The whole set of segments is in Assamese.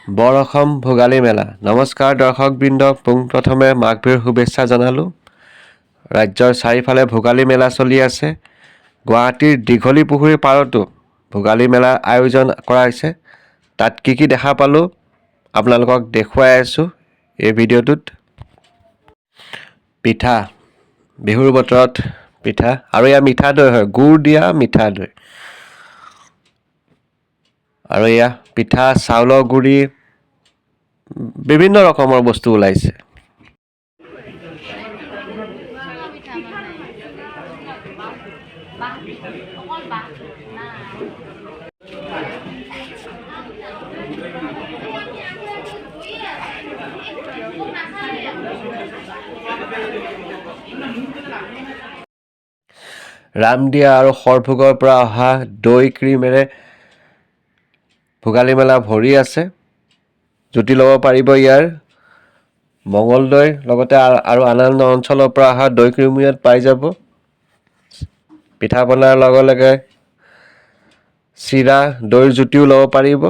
বৰ অসম ভোগালী মেলা। নমস্কাৰ দৰ্শকবৃন্দ, পোনপ্ৰথমে মাঘ বিহুৰ শুভেচ্ছা জনালোঁ। ৰাজ্যৰ চাৰিওফালে ভোগালী মেলা চলি আছে। গুৱাহাটীৰ দীঘলী পুখুৰীৰ পাৰতো ভোগালী মেলাৰ আয়োজন কৰা হৈছে। তাত কি দেখা পালোঁ আপোনালোকক দেখুৱাই আছোঁ এই ভিডিঅ'টোত। পিঠা, বিহুৰ বতৰত পিঠা, আৰু এয়া মিঠা দৈ হয়, গুড় দিয়া মিঠা দৈ। আৰু এয়া পিঠা, চাউলৰ গুড়ি, বিভিন্ন ৰকমৰ বস্তু ওলাইছে। ৰামদিয়া আৰু সৰভোগৰ পৰা অহা দৈ ক্ৰীমেৰে ভোগালী মেলা ভৰি আছে। জুতি ল'ব পাৰিব ইয়াৰ। মঙলদৈ লগতে আৰু আন অঞ্চলৰ পৰা অহা দৈ ক্ৰীমো ইয়াত পাই যাব। পিঠা পনাৰ লগে লগে চিৰা, দৈৰ জুতিও ল'ব পাৰিব।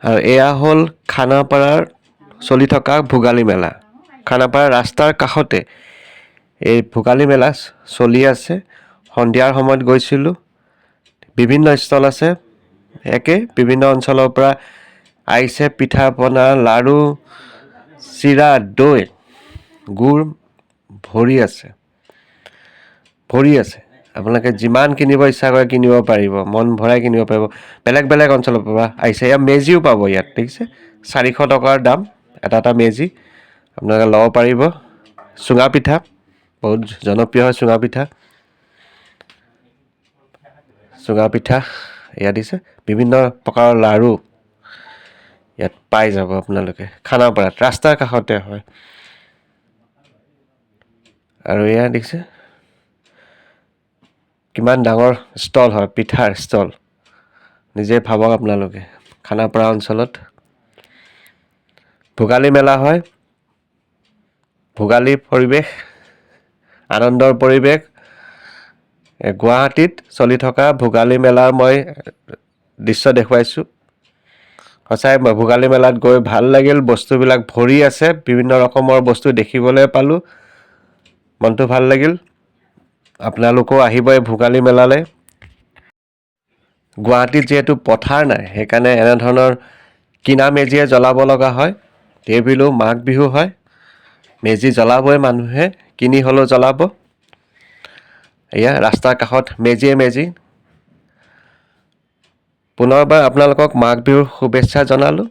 আৰু এয়া হ'ল খানাপাৰাৰ চলি থকা ভোগালী মেলা। খানাপাৰা ৰাস্তাৰ কাষতে এই ভোগালী মেলা চলি আছে। সন্ধিয়াৰ সময়ত গৈছিলোঁ। বিভিন্ন ষ্টল আছে, বিভিন্ন অঞ্চলৰ পৰা আহিছে। পিঠা পনা, লাড়ু, চিৰা, দৈ, গুড় ভৰি আছে। আপোনালোকে যিমান কিনিব ইচ্ছা কৰে কিনিব পাৰিব, মন ভৰাই কিনিব পাৰিব। বেলেগ বেলেগ অঞ্চলৰ পৰা আহিছে। এয়া মেজিও পাব ইয়াত, দেখিছে? 400 টকাৰ দাম এটা মেজি, আপোনালোকে ল'ব পাৰিব। চুঙা পিঠা, বহুত জনপ্ৰিয় হয় চুঙা পিঠা ইয়াত দিছে। বিভিন্ন প্ৰকাৰৰ লাড়ু ইয়াত পাই যাব আপোনালোকে। খানাপাৰাত ৰাস্তাৰ কাষতে হয়। আৰু এয়া দেখিছে কিমান ডাঙৰ ষ্টল হয়, পিঠাৰ ষ্টল। নিজে ভাবক আপোনালোকে। খানাপাৰা অঞ্চলত ভোগালী মেলা হয়। ভোগালী পৰিৱেশ, আনন্দৰ পৰিৱেশ। গুৱাহাটীত চলি থকা ভোগালী মেলাৰ মই দৃশ্য দেখুৱাইছোঁ। সঁচাই ভোগালী মেলাত গৈ ভাল লাগিল। বস্তুবিলাক ভৰি আছে, বিভিন্ন ৰকমৰ বস্তু দেখিবলৈ পালোঁ। মনটো ভাল লাগিল। আপোনালোকেও আহিব এই ভোগালী মেলালৈ। গুৱাহাটীত যিহেতু পথাৰ নাই, সেইকাৰণে এনেধৰণৰ কিনা মেজিয়ে জ্বলাব লগা হয়। এইবিলো মাঘ বিহু হয়, মেজি জ্বলাবই মানুহে, কিনি হ'লেও জ্বলাব। এয়া ৰাস্তাৰ কাষত মেজি। পুনৰবাৰ আপোনালোকক মাঘ বিহুৰ শুভেচ্ছা জনালোঁ।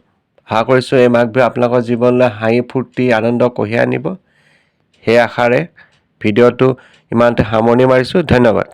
আশা কৰিছোঁ এই মাঘ বিহু আপোনালোকৰ জীৱনলৈ হাঁহি ফূৰ্তি আনন্দ কঢ়িয়াই আনিব। সেই আশাৰে ভিডিঅ'টো ইমানতে সামৰণি মাৰিছোঁ। ধন্যবাদ।